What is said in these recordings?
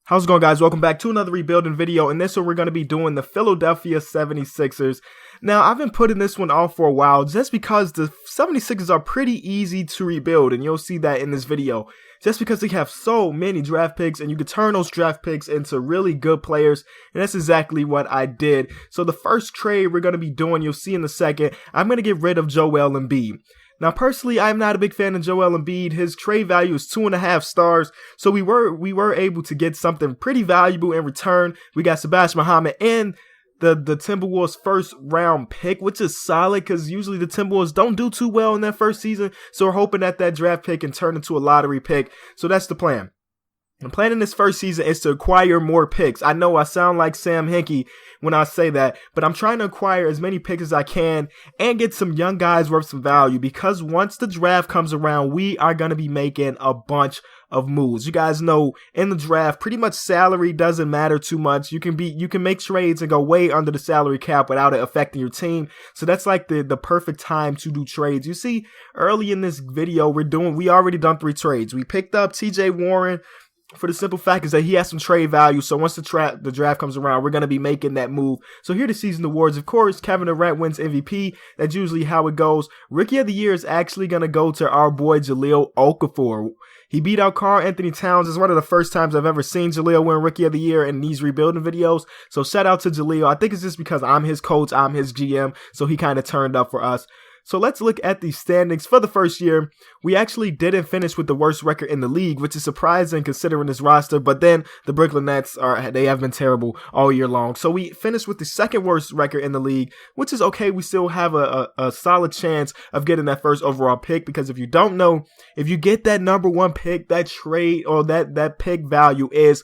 How's it going, guys? Welcome back to another rebuilding video. In this one, we're going to be doing the Philadelphia 76ers. Now, I've been putting this one off for a while just because the 76ers are pretty easy to rebuild, and you'll see that in this video. Just because they have so many draft picks, and you can turn those draft picks into really good players, and that's exactly what I did. So the first trade we're going to be doing, you'll see in a second, I'm going to get rid of Joel Embiid. Now, personally, I'm not a big fan of Joel Embiid. His trade value is 2.5 stars, so we were able to get something pretty valuable in return. We got Sebastian Muhammad and the Timberwolves first round pick, which is solid because usually the Timberwolves don't do too well in their first season, so we're hoping that that draft pick can turn into a lottery pick. So that's the plan. The plan in this first season is to acquire more picks. I know I sound like Sam Hinkie when I say that, but I'm trying to acquire as many picks as I can and get some young guys worth some value, because once the draft comes around, we are going to be making a bunch of moves. You guys know in the draft, pretty much salary doesn't matter too much. You can make trades and go way under the salary cap without it affecting your team. So that's like the perfect time to do trades. You see, early in this video, we already done 3 trades. We picked up TJ Warren, for the simple fact is that he has some trade value. So once the draft comes around, we're going to be making that move. So here are the season awards. Of course, Kevin Durant wins MVP. That's usually how it goes. Rookie of the year is actually going to go to our boy Jahlil Okafor. He beat out Karl Anthony Towns. It's one of the first times I've ever seen Jahlil win Rookie of the Year in these rebuilding videos. So shout out to Jahlil. I think it's just because I'm his coach, I'm his GM, so he kind of turned up for us. So let's look at the standings for the first year. We actually didn't finish with the worst record in the league, which is surprising considering this roster. But then the Brooklyn Nets they have been terrible all year long. So we finished with the second worst record in the league, which is okay. We still have a solid chance of getting that first overall pick, because if you don't know, if you get that number 1 pick, that trade or that pick value is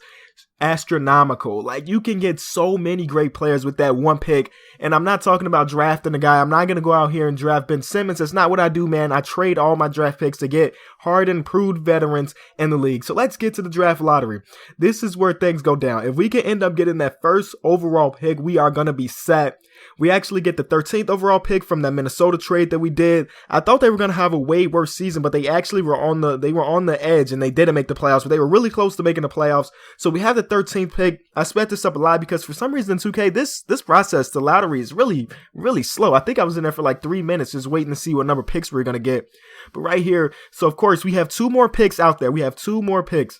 astronomical. Like, you can get so many great players with that 1 pick. And I'm not talking about drafting a guy. I'm not going to go out here and draft Ben Simmons. That's not what I do, man. I trade all my draft picks to get hardened, proved veterans in the league. So let's get to the draft lottery. This is where things go down. If we can end up getting that first overall pick, we are going to be set. We actually get the 13th overall pick from that Minnesota trade that we did. I thought they were going to have a way worse season, but they actually were on the edge, and they didn't make the playoffs, but they were really close to making the playoffs. So we have the 13th pick. I sped this up a lot because for some reason in 2K, this process, the lottery, is really, really slow. I think I was in there for like 3 minutes just waiting to see what number picks we were going to get. But right here, so of course, we have 2 more picks out there. We have 2 more picks.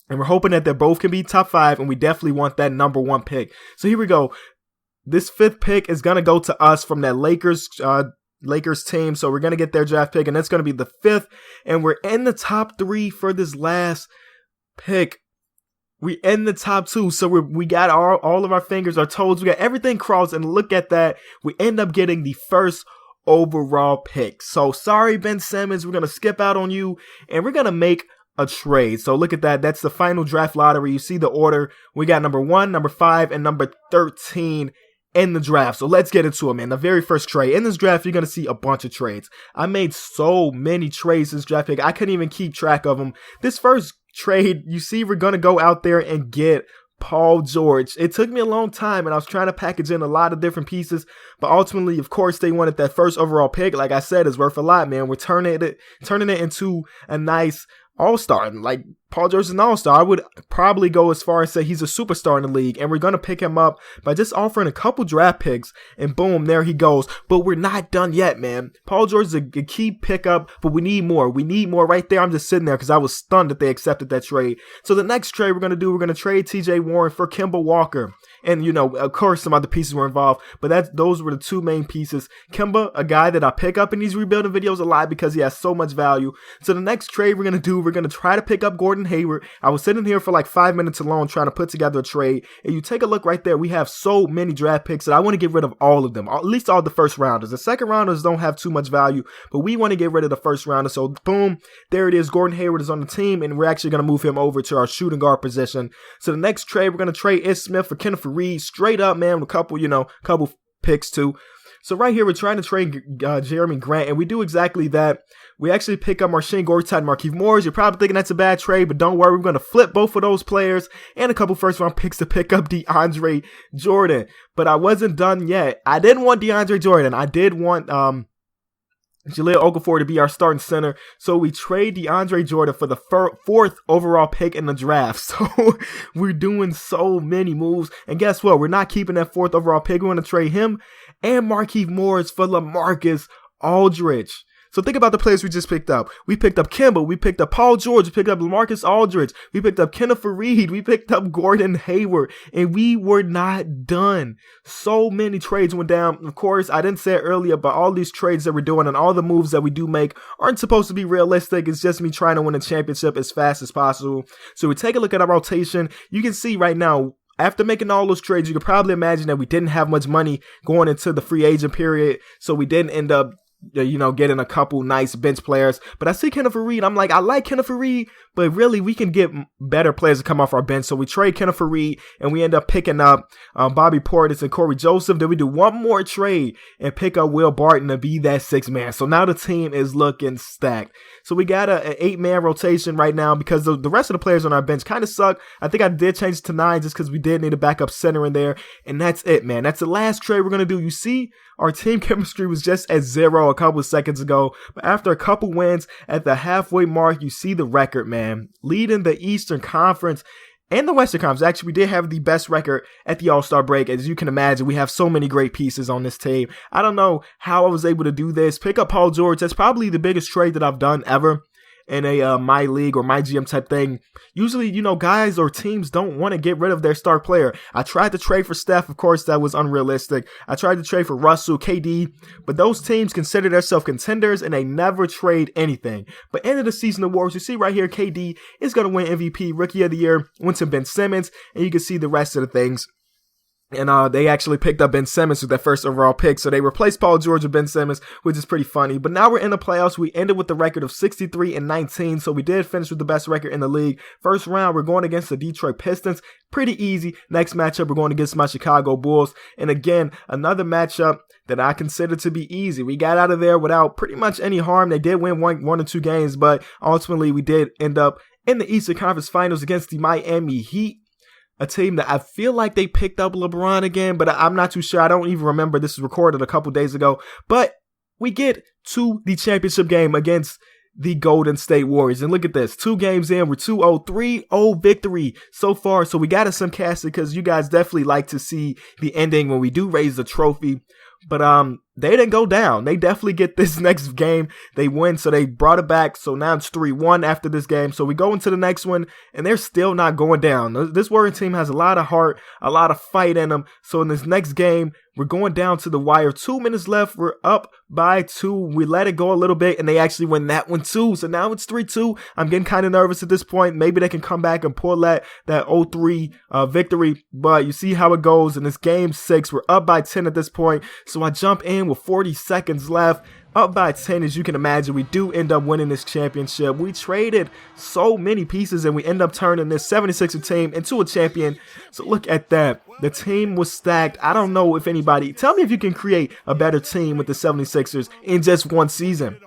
And we're hoping that they both can be top 5, and we definitely want that number 1 pick. So here we go. This 5th pick is going to go to us from that Lakers team. So we're going to get their draft pick, and that's going to be the 5th. And we're in the top 3 for this last pick. We in the top 2. So we got all of our fingers, our toes. We got everything crossed, and look at that. We end up getting the first overall pick. So sorry, Ben Simmons. We're going to skip out on you, and we're going to make a trade. So look at that. That's the final draft lottery. You see the order. We got number 1, number 5, and number 13 in the draft. So let's get into it, man. The very first trade. In this draft, you're going to see a bunch of trades. I made so many trades this draft pick. I couldn't even keep track of them. This first trade, you see, we're going to go out there and get Paul George. It took me a long time, and I was trying to package in a lot of different pieces, but ultimately, of course, they wanted that first overall pick. Like I said, it's worth a lot, man. We're turning it into a nice all-star. Like, Paul George is an all-star. I would probably go as far as say he's a superstar in the league, and we're going to pick him up by just offering a couple draft picks, and boom, there he goes. But we're not done yet, man. Paul George is a key pickup, but we need more. We need more right there. I'm just sitting there because I was stunned that they accepted that trade. So the next trade we're going to trade TJ Warren for Kemba Walker. And, you know, of course, some other pieces were involved, but those were the 2 main pieces. Kemba, a guy that I pick up in these rebuilding videos a lot because he has so much value. So the next trade we're going to try to pick up Gordon Hayward. I was sitting here for like 5 minutes alone trying to put together a trade. And you take a look right there. We have so many draft picks that I want to get rid of all of them, at least all the first rounders. The second rounders don't have too much value, but we want to get rid of the first rounder. So boom, there it is. Gordon Hayward is on the team, and we're actually going to move him over to our shooting guard position. So the next trade, we're going to trade Ish Smith for Kenneth Reed, straight up, man, with a couple picks too. So right here, we're trying to trade Jeremy Grant, and we do exactly that. We actually pick up Marcin Gortat and Markieff Morris. You're probably thinking that's a bad trade, but don't worry. We're going to flip both of those players and a couple first-round picks to pick up DeAndre Jordan. But I wasn't done yet. I didn't want DeAndre Jordan. I did want Jahlil Okafor to be our starting center. So we trade DeAndre Jordan for the fourth overall pick in the draft. So we're doing so many moves. And guess what? We're not keeping that fourth overall pick. We're going to trade him and Markieff Morris for LaMarcus Aldridge. So think about the players we just picked up. We picked up Kemba. We picked up Paul George. We picked up LaMarcus Aldridge. We picked up Kenneth Faried. We picked up Gordon Hayward. And we were not done. So many trades went down. Of course, I didn't say it earlier, but all these trades that we're doing and all the moves that we do make aren't supposed to be realistic. It's just me trying to win a championship as fast as possible. So we take a look at our rotation. You can see right now, after making all those trades, you could probably imagine that we didn't have much money going into the free agent period. So we didn't end up getting a couple nice bench players. But I see Kenneth Faried. I'm like, I like Kenneth Faried, but really we can get better players to come off our bench. So we trade Kenneth Faried and we end up picking up Bobby Portis and Corey Joseph. Then we do one more trade and pick up Will Barton to be that 6th man. So now the team is looking stacked. So we got an 8-man rotation right now because the rest of the players on our bench kind of suck. I think I did change it to 9 just because we did need a backup center in there. And that's it, man. That's the last trade we're going to do. You see, our team chemistry was just at 0 a couple of seconds ago. But after a couple wins at the halfway mark, you see the record, man. Leading the Eastern Conference and the Western Conference. Actually, we did have the best record at the All-Star break. As you can imagine, we have so many great pieces on this team. I don't know how I was able to do this. Pick up Paul George. That's probably the biggest trade that I've done ever in a MyLeague or MyGM type thing. Usually, guys or teams don't want to get rid of their star player. I tried to trade for Steph. Of course, that was unrealistic. I tried to trade for Russell, KD, but those teams consider themselves contenders and they never trade anything. But end of the season awards, you see right here, KD is going to win MVP, Rookie of the Year, went to Ben Simmons, and you can see the rest of the things. And they actually picked up Ben Simmons with that first overall pick. So they replaced Paul George with Ben Simmons, which is pretty funny. But now we're in the playoffs. We ended with the record of 63-19. So we did finish with the best record in the league. First round, we're going against the Detroit Pistons. Pretty easy. Next matchup, we're going against my Chicago Bulls. And again, another matchup that I consider to be easy. We got out of there without pretty much any harm. They did win one or two games, but ultimately we did end up in the Eastern Conference Finals against the Miami Heat. A team that I feel like they picked up LeBron again, but I'm not too sure. I don't even remember. This was recorded a couple days ago. But we get to the championship game against the Golden State Warriors. And look at this. 2 games in. We're 2-0, 3-0 victory so far. So we got us some cash because you guys definitely like to see the ending when we do raise the trophy. But they didn't go down. They definitely get this next game. They win, so they brought it back. So now it's 3-1 after this game. So we go into the next one, and they're still not going down. This Warrior team has a lot of heart, a lot of fight in them. So in this next game, we're going down to the wire. 2 minutes left. We're up by 2. We let it go a little bit, and they actually win that one too. So now it's 3-2. I'm getting kind of nervous at this point. Maybe they can come back and pull that 0-3 victory. But you see how it goes. In this game 6, we're up by 10 at this point. So I jump in with 40 seconds left. Up by 10, as you can imagine, we do end up winning this championship. We traded so many pieces, and we end up turning this 76er team into a champion. So look at that. The team was stacked. I don't know if anybody... Tell me if you can create a better team with the 76ers in just one season.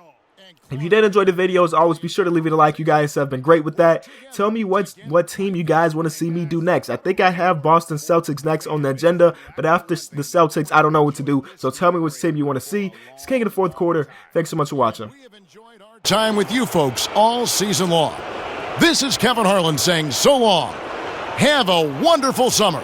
If you did enjoy the video, as always, be sure to leave it a like. You guys have been great with that. Tell me what team you guys want to see me do next. I think I have Boston Celtics next on the agenda, but after the Celtics, I don't know what to do. So tell me which team you want to see. It's King of the Fourth Quarter. Thanks so much for watching. We have enjoyed our time with you folks all season long. This is Kevin Harlan saying so long. Have a wonderful summer.